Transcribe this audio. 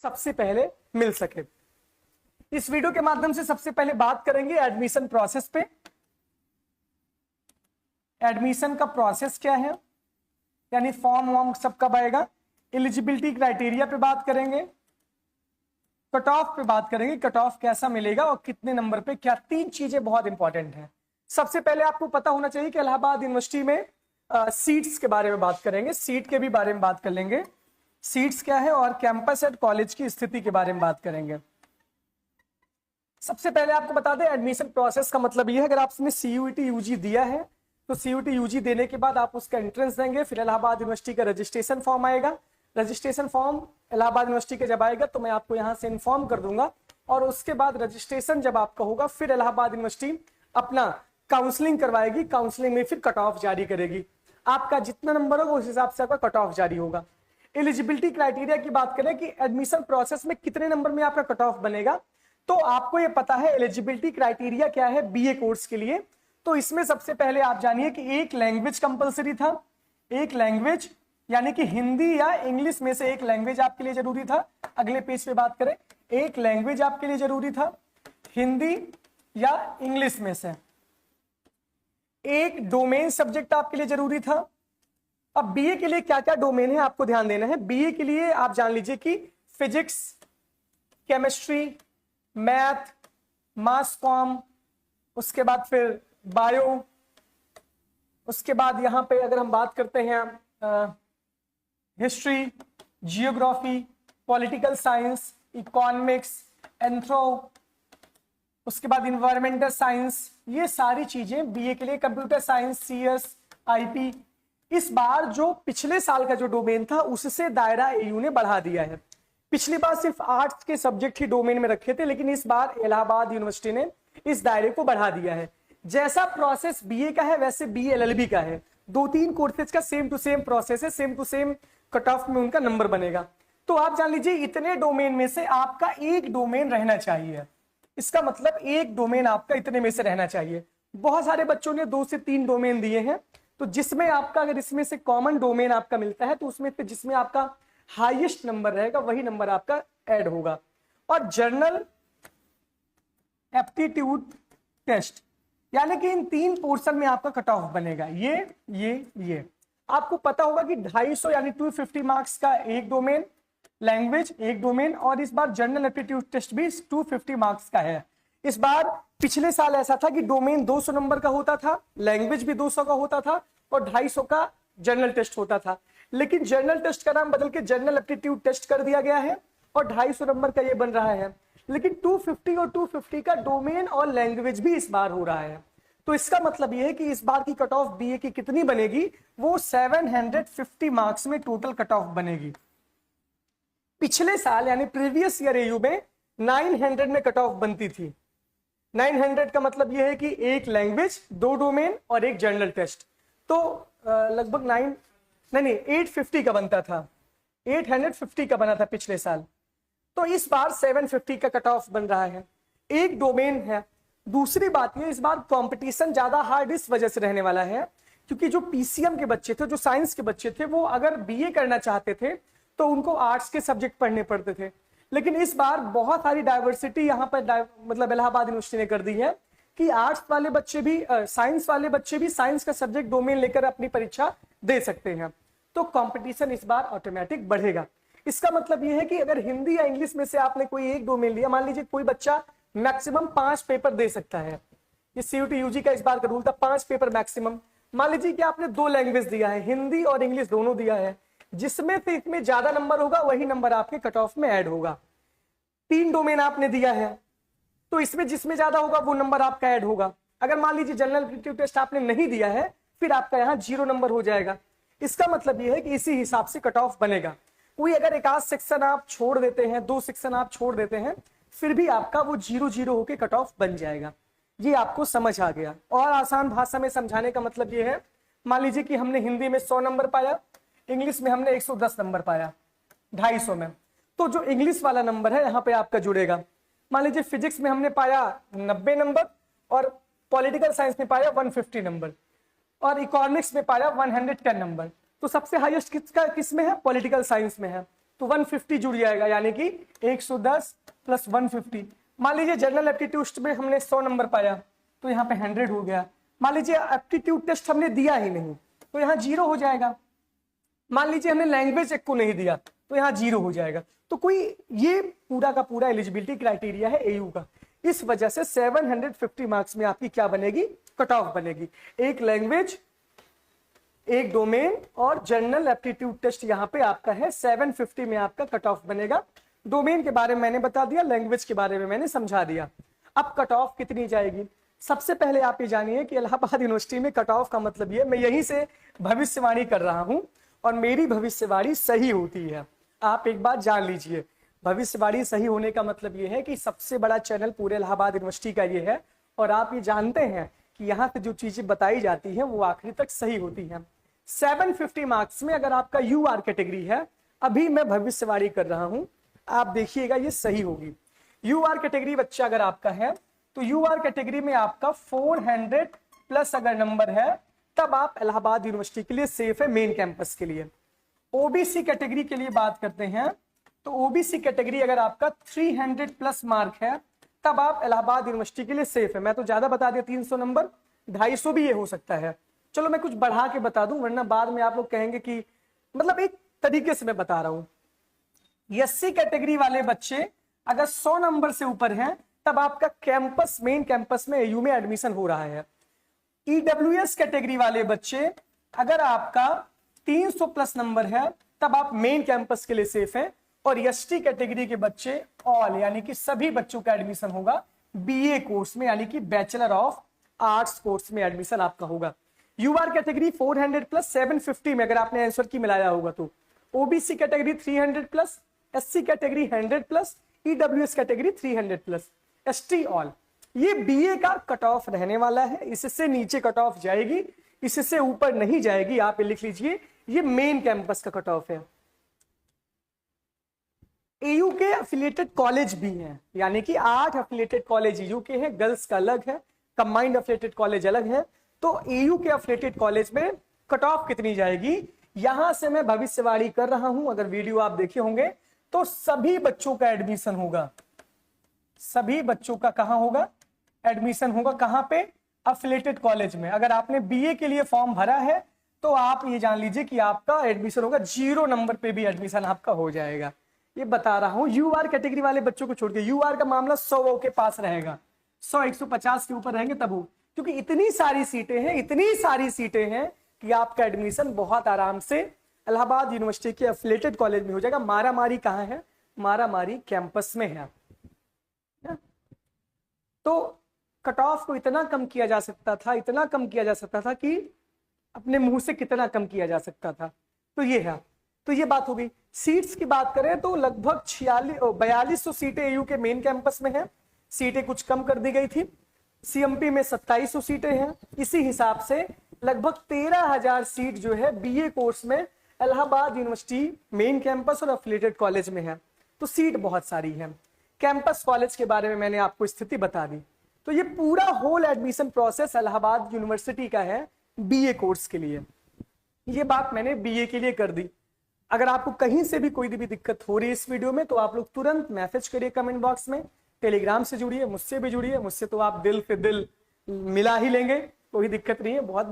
सबसे पहले मिल सके। इस वीडियो के माध्यम से सबसे पहले बात करेंगे एडमिशन प्रोसेस पे। एडमिशन का प्रोसेस क्या है, यानी फॉर्म वॉर्म सब कब आएगा। एलिजिबिलिटी क्राइटेरिया पे बात करेंगे, कट ऑफ पे बात करेंगे, कट ऑफ कैसा मिलेगा और कितने नंबर पे क्या। तीन चीजें बहुत इंपॉर्टेंट हैं। सबसे पहले आपको पता होना चाहिए कि इलाहाबाद यूनिवर्सिटी में सीट्स के बारे में बात करेंगे, सीट के भी बारे में बात कर लेंगे, सीट्स क्या है, और कैंपस एंड कॉलेज की स्थिति के बारे में बात करेंगे। सबसे पहले आपको बता दें एडमिशन प्रोसेस का मतलब ये है, अगर आपने सीयूईटी यूजी दिया है तो सीयूईटी यूजी देने के बाद आप उसका एंट्रेंस देंगे, फिर इलाहाबाद यूनिवर्सिटी का रजिस्ट्रेशन फॉर्म आएगा। रजिस्ट्रेशन फॉर्म इलाहाबाद यूनिवर्सिटी के जब आएगा तो मैं आपको यहाँ से इन्फॉर्म कर दूंगा, और उसके बाद रजिस्ट्रेशन जब आपका होगा फिर इलाहाबाद यूनिवर्सिटी अपना काउंसलिंग करवाएगी, काउंसलिंग में फिर कट ऑफ जारी करेगी। आपका जितना नंबर होगा उस हिसाब से आपका कट ऑफ जारी होगा। एलिजिबिलिटी क्राइटेरिया की बात करें कि एडमिशन प्रोसेस में कितने नंबर में आपका कट ऑफ बनेगा, तो आपको ये पता है एलिजिबिलिटी क्राइटेरिया क्या है बीए कोर्स के लिए। तो इसमें सबसे पहले आप जानिए कि एक लैंग्वेज कंपलसरी था, एक लैंग्वेज यानी कि हिंदी या इंग्लिश में से एक लैंग्वेज आपके लिए जरूरी था। अगले पेज पे बात करें, एक लैंग्वेज आपके लिए जरूरी था, हिंदी या इंग्लिश में से। एक डोमेन सब्जेक्ट आपके लिए जरूरी था। अब बीए के लिए क्या क्या डोमेन है आपको ध्यान देना है। बीए के लिए आप जान लीजिए कि फिजिक्स, केमिस्ट्री, मैथ, मास कॉम, उसके बाद फिर बायो, उसके बाद यहां पे अगर हम बात करते हैं history, geography, political science, economics, anthro, उसके बाद इन्वायरमेंटल साइंस, ये सारी चीजें बीए के लिए। Computer science, CS, IP. इस बार जो पिछले साल का जो डोमेन था उससे दायरा एयू ने बढ़ा दिया है। पिछली बार सिर्फ आर्ट्स के सब्जेक्ट ही डोमेन में रखे थे, लेकिन इस बार इलाहाबाद यूनिवर्सिटी ने इस दायरे को बढ़ा दिया है। जैसा प्रोसेस बीए का है वैसे बीएलएलबी का है। दो तीन कोर्सेज का सेम टू सेम प्रोसेस है, same to same cut off में उनका नंबर बनेगा। तो आप जान लीजिए इतने डोमेन में से आपका एक डोमेन रहना चाहिए। इसका मतलब एक डोमेन आपका इतने में से रहना चाहिए। बहुत सारे बच्चों ने 2 से 3 डोमेन दिए हैं, तो जिसमें आपका अगर इसमें से कॉमन डोमेन आपका मिलता है तो उसमें से जिसमें आपका हाईएस्ट नंबर रहेगा वही नंबर आपका ऐड होगा। और जर्नल एप्टीट्यूड टेस्ट, यानी कि इन 3 पोर्शन में आपका कट ऑफ बनेगा। ये आपको पता होगा कि 250 यानी 250 मार्क्स का एक डोमेन, लैंग्वेज एक डोमेन, और इस बार जर्नल एप्टीट्यूड टेस्ट भी 250 मार्क्स का है। इस बार पिछले साल ऐसा था कि डोमेन 200 नंबर का होता था, लैंग्वेज भी 200 का होता था और 250 का जर्नल टेस्ट होता था। लेकिन जर्नल टेस्ट का नाम बदल के जर्नल एप्टीट्यूड टेस्ट कर दिया गया है और 250 नंबर का ये बन रहा है। लेकिन 250 और 250 का डोमेन और लैंग्वेज भी इस बार हो रहा है। तो इसका मतलब ये है कि इस बार की कट ऑफ बीए की कितनी बनेगी, वो 750 मार्क्स में टोटल कट ऑफ बनेगी। पिछले साल यानी प्रीवियस ईयर एयू में 900 में कट ऑफ बनती थी। 900 का मतलब यह है कि एक लैंग्वेज, 2 डोमेन और एक जर्नल टेस्ट। तो लगभग 850 का बनता था, 850 का बना था पिछले साल। तो इस बार 750 का कट ऑफ बन रहा है, एक डोमेन है। दूसरी बात ये, इस बार कंपटीशन ज्यादा हार्ड इस वजह से रहने वाला है क्योंकि जो पीसीएम के बच्चे थे, जो साइंस के बच्चे थे, वो अगर बीए करना चाहते थे तो उनको आर्ट्स के सब्जेक्ट पढ़ने पड़ते थे। लेकिन इस बार बहुत सारी डाइवर्सिटी यहाँ पर मतलब इलाहाबाद यूनिवर्सिटी ने कर दी है कि आर्ट्स वाले बच्चे भी, साइंस वाले बच्चे भी साइंस का सब्जेक्ट डोमेन लेकर अपनी परीक्षा दे सकते हैं। तो कंपटीशन इस बार ऑटोमेटिक बढ़ेगा। इसका मतलब यह है कि अगर हिंदी या इंग्लिश में से आपने कोई एक डोमेन लिया, मान लीजिए कोई बच्चा मैक्सिमम 5 पेपर दे सकता है, ये सीयूटी यूजी का इस बार का रूल था, 5 पेपर मैक्सिमम। मान लीजिए कि आपने 2 लैंग्वेज दिया है, हिंदी और इंग्लिश दोनों दिया है, जिसमें से इसमें ज्यादा नंबर होगा वही नंबर आपके कट ऑफ में ऐड होगा। 3 डोमेन आपने दिया है तो इसमें जिसमें ज्यादा होगा वो नंबर आपका ऐड होगा। अगर मान लीजिए जनरल एप्टीट्यूड टेस्ट आपने नहीं दिया है, फिर आपका यहाँ 0 नंबर हो जाएगा। इसका मतलब यह है कि इसी हिसाब से कट ऑफ बनेगा। कोई अगर एक आध सेक्शन आप छोड़ देते हैं, 2 सेक्शन आप छोड़ देते हैं, फिर भी आपका वो 0-0 होके कट ऑफ बन जाएगा। ये आपको समझ आ गया। और आसान भाषा में समझाने का मतलब ये है, मान लीजिए कि हमने हिंदी में 100 नंबर पाया, इंग्लिश में हमने 110 नंबर पाया 250 में, तो जो इंग्लिश वाला नंबर है यहाँ पे आपका जुड़ेगा। मान लीजिए फिजिक्स में हमने पाया 90 नंबर और पॉलिटिकल साइंस में पाया 150 नंबर और इकोनॉमिक्स में पाया 110 नंबर, तो सबसे हाईएस्ट किसमें है? पॉलिटिकल साइंस में है। तो 150 जुड़ जाएगा, यानी कि 110 प्लस 150। मान लीजिए जनरल एप्टीट्यूड में हमने 100 नंबर पाया तो यहाँ पे 100 हो गया। मान लीजिए एप्टीट्यूड टेस्ट हमने दिया ही नहीं तो यहाँ 0 हो जाएगा। मान लीजिए हमने लैंग्वेज एक को नहीं दिया तो यहाँ 0 हो जाएगा। तो कोई ये पूरा का पूरा एलिजिबिलिटी क्राइटेरिया है एयू का। इस वजह से 750 मार्क्स में आपकी क्या बनेगी, कट ऑफ बनेगी। एक लैंग्वेज, एक डोमेन और जनरल एप्टीट्यूड टेस्ट यहाँ पे आपका है 750 में आपका कट ऑफ बनेगा। डोमेन के बारे में मैंने बता दिया, लैंग्वेज के बारे में मैंने समझा दिया। अब कट ऑफ कितनी जाएगी, सबसे पहले आप ये जानिए कि इलाहाबाद यूनिवर्सिटी में कट ऑफ का मतलब ये, मैं यहीं से भविष्यवाणी कर रहा हूं और मेरी भविष्यवाणी सही होती है। आप एक बात जान लीजिए, भविष्यवाणी सही होने का मतलब ये है कि सबसे बड़ा चैनल पूरे इलाहाबाद यूनिवर्सिटी का ये है और आप ये जानते हैं कि यहाँ पे जो चीजें बताई जाती हैं वो आखिरी तक सही होती हैं। 750 मार्क्स में अगर आपका यूआर कैटेगरी है, अभी मैं भविष्यवाणी कर रहा हूं, आप देखिएगा ये सही होगी। यूआर कैटेगरी बच्चा अगर आपका है तो यूआर कैटेगरी में आपका 400 प्लस अगर नंबर है तब आप इलाहाबाद यूनिवर्सिटी के लिए सेफ है, मेन कैंपस के लिए। ओबीसी कैटेगरी के लिए बात करते हैं तो ओबीसी कैटेगरी अगर आपका 300 प्लस मार्क है तब आप इलाहाबाद यूनिवर्सिटी के लिए सेफ है। मैं तो ज्यादा बता दिया 300 नंबर, 250 भी ये हो सकता है। चलो मैं कुछ बढ़ा के बता दूं वरना बाद में आप लोग कहेंगे कि मतलब एक तरीके से मैं बता रहा हूं। एससी कैटेगरी वाले बच्चे अगर 100 नंबर से ऊपर हैं तब आपका कैंपस, मेन कैंपस में एयू में एडमिशन हो रहा है। ईडब्ल्यूएस कैटेगरी वाले बच्चे अगर आपका 300 प्लस नंबर है तब आप मेन कैंपस के लिए सेफ हैं। और एसटी कैटेगरी के बच्चे ऑल यानी कि सभी बच्चों का एडमिशन होगा बीए कोर्स में, यानी कि बैचलर ऑफ आर्ट्स कोर्स में एडमिशन आपका होगा। यूआर कैटेगरी 400 प्लस 750 में अगर आपने आंसर की मिलाया होगा तो, OBC category 300 plus, SC category 100 plus, EWS category 300 plus, ST all. ये बीए का कट ऑफ रहने वाला है, इससे नीचे कट ऑफ जाएगी, इससे ऊपर नहीं जाएगी। आप लिख लीजिए ये मेन कैंपस का कट ऑफ है। एयू के अफिलिएटेड कॉलेज भी हैं, यानी कि 8 अफिलिएटेड कॉलेज एयू के हैं, गर्ल्स का अलग है, कंबाइंड अफिलिएटेड कॉलेज अलग है। तो एयू के अफिलिएटेड कॉलेज में कट ऑफ कितनी जाएगी, यहां से मैं भविष्यवाणी कर रहा हूं। अगर वीडियो आप देखे होंगे तो सभी बच्चों का एडमिशन होगा, सभी बच्चों का कहां होगा, एडमिशन होगा कहां पे, अफिलिएटेड कॉलेज में। अगर आपने बीए के लिए फॉर्म भरा है तो आप ये जान लीजिए कि आपका एडमिशन होगा, 0 नंबर पे भी एडमिशन आपका हो जाएगा। ये बता रहा हूं यूआर कैटेगरी वाले बच्चों को छोड़ के। यूआर का मामला 100 के पास रहेगा, 100-150 के ऊपर रहेंगे तब हो, क्योंकि इतनी सारी सीटें हैं, इतनी सारी सीटें हैं कि आपका एडमिशन बहुत आराम से इलाहाबाद यूनिवर्सिटी के एफिलिएटेड कॉलेज में हो जाएगा। मारामारी कहाँ है, मारामारी कैंपस में है। तो कट ऑफ को इतना कम किया जा सकता था, इतना कम किया जा सकता था कि अपने मुंह से कितना कम किया जा सकता था। तो ये है, तो ये बात हो गई। सीट्स की बात करें तो लगभग 4200 सीटें एयू के मेन कैंपस में है, सीटें कुछ कम कर दी गई थी। सीएमपी में 2700 सीटें हैं। इसी हिसाब से लगभग 13,000 सीट जो है बीए कोर्स में इलाहाबाद यूनिवर्सिटी मेन कैंपस और एफिलिएटेड कॉलेज में है। तो सीट बहुत सारी है। कैंपस कॉलेज के बारे में मैंने आपको स्थिति बता दी। तो ये पूरा whole admission process Allahabad university का है बीए कोर्स के लिए। ये बात मैंने बीए के लिए कर दी। अगर आपको कहीं से भी कोई भी दिक्कत हो रही है इस वीडियो में तो आप लोग तुरंत मैसेज करिए कमेंट बॉक्स में, टेलीग्राम से जुड़िए, मुझसे भी जुड़िए। मुझसे तो आप दिल से दिल मिला ही लेंगे, कोई दिक्कत नहीं है। बहुत